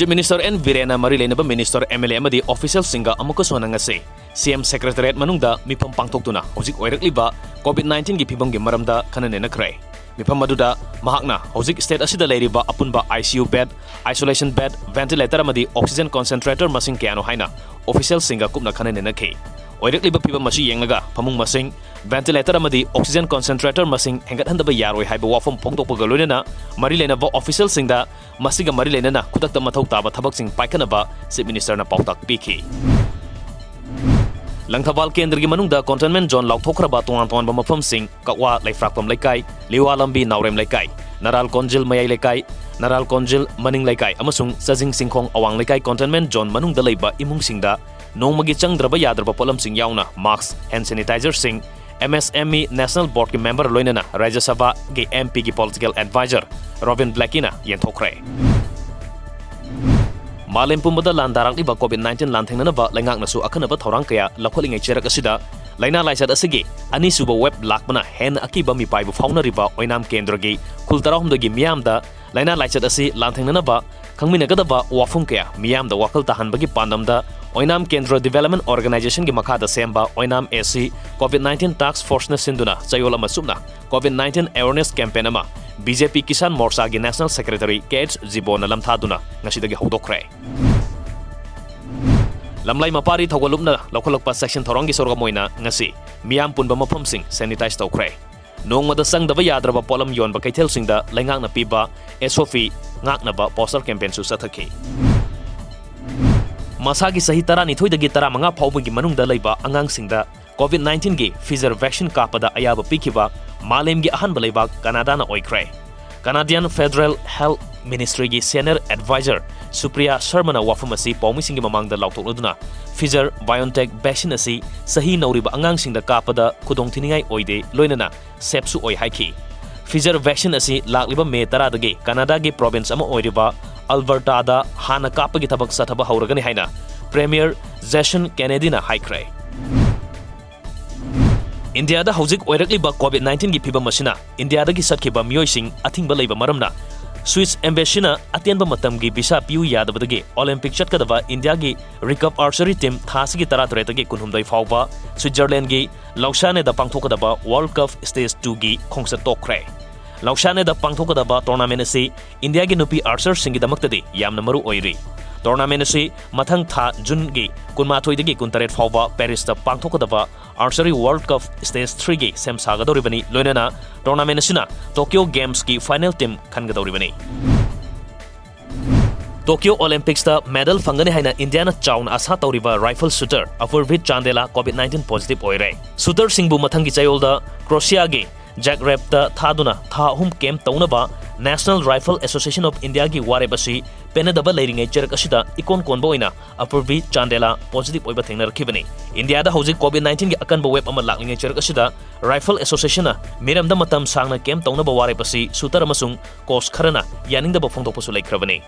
Chief Minister N. Virena Marilenaba Minister MLA Amadi Official Singa Amukasona ngase CM Secretariat Manungda Mipam Pangtoktuna Hojik Oirakliba COVID-19 gi phibam gi maramda khananena krai Mipam maduda mahakna hojik state asida leiriba apunba ICU bed isolation bed ventilator amadi oxygen concentrator masing kayano haina official singa kupna khananena khe Oirakliba phibam masi yenglaga phamung masing ventilator amadi oxygen concentrator masing hengat handaba yaroi haiba wafam phongtokpaga loinena Marilenaba official singda masiga Marilenana kutakta mathau taba thabak sing paikanaba Chief Minister na pautak pikhi Langthawal Kendra gi manungda containment zone lauthokraba tongan mafam sing kakwa laifrakpam laikai liwa lambi naurem laikai naral konjil mayai laikai naral konjil maning laikai amasung sajing singkhong awang laikai containment zone manungda leiba imung singda nongmagi changdraba yadraba polam sing yauna mask hand sanitizer sing MSME National Board ki member loinana Rajya Sabha gi MP gi political advisor Robin Blackina yenthokre Malem pumbada landarang iba COVID-19 lanthengna ba lengak nasu akhanaba thorang kaya lakholingai cherak asida laina laisat asigi ani suba web lakbana hen akiba mi paibu fauna riba oinam kendra gi kultarahum dagi miamda laina laisat asi lanthengna ba khangmina gada ba wafum kaya miamda wakal tahan bagi pandamda oinam kendra development organization gi makhada semba oinam AC COVID-19 task force na sinduna chayola masubna COVID-19 awareness campaign ama BJP Kisan Morcha gi National Secretary KH Jibona lamthaduna ngasidagi hodokre Lamlai mapari thawalumna lokholokpa section thorongi sorga moina ngasi miam punba mafam sing sanitize tawkre nongmada sangdaba yadraba polam yonba kaithel singda laingak na piba SOFI ngakna ba poster campaign su sathaki masagi sahi tara ni thoidagi tara manga phawbagi manungda leiba angang singda COVID-19 gi PFIZER vaccine kapada ayaba pikiba malem gi ahan balaiba Canada na oikre Canadian Federal Health Ministry gi Senior Advisor Supriya Sharma na wafamasi paumising gi mamangda lautokluduna PFIZER BioNTech vaccine asi sahi nauriba angang singda kapada khudong thiningai oide loinana sepsu oi haiki PFIZER vaccine asi lakliba May 10 dagi Canada gi province ama oiriba Alberta da hana kapagi thabak sathaba hauragani haina Premier Jason Kennedy na haikre India da hojik oirakliba COVID-19 gi phibam masina India da gi satkiba miyoi athingba leiba maramna Swiss embassy na atenba matam gi visa piu yadabadagi Olympic chatkadaba India gi recurve archery team thasi gi tara gi kunhumdai fawba Switzerland gi Lausanne da pangthokadaba World Cup stage 2 gi khongsa tokre Lausanne da pangthokadaba tournament asi India gi nupi archer singi damaktadi yamna maru oiri Tournament asi mathang tha June gi kunmathoi dagi kuntaret fawba Paris da pangthokadaba Archery World Cup Stage 3 gi semsagadoribani loinana tournament asina Tokyo Games ki final team khangadoribani Tokyo Olympics ta medal fangani haina Indiana chaun asa tawriba rifle shooter APURVI CHANDELA COVID-19 positive oire shooter singbu mathangi chayolda Croatia gi Zagreb ta thaduna thahum camp taunaba National Rifle Association of India gi warebasi penadaba leiringai cherak asida ikon konbo oina APURVI CHANDELA positive oiba thengna rakhibani India da hojik COVID-19 gi akanba web ama laklingai cherak asida Rifle Association na miramda matam sangna camp taunaba warebasi shooter amasung coach kharana yaningda ba phongdokpasu laikhrabani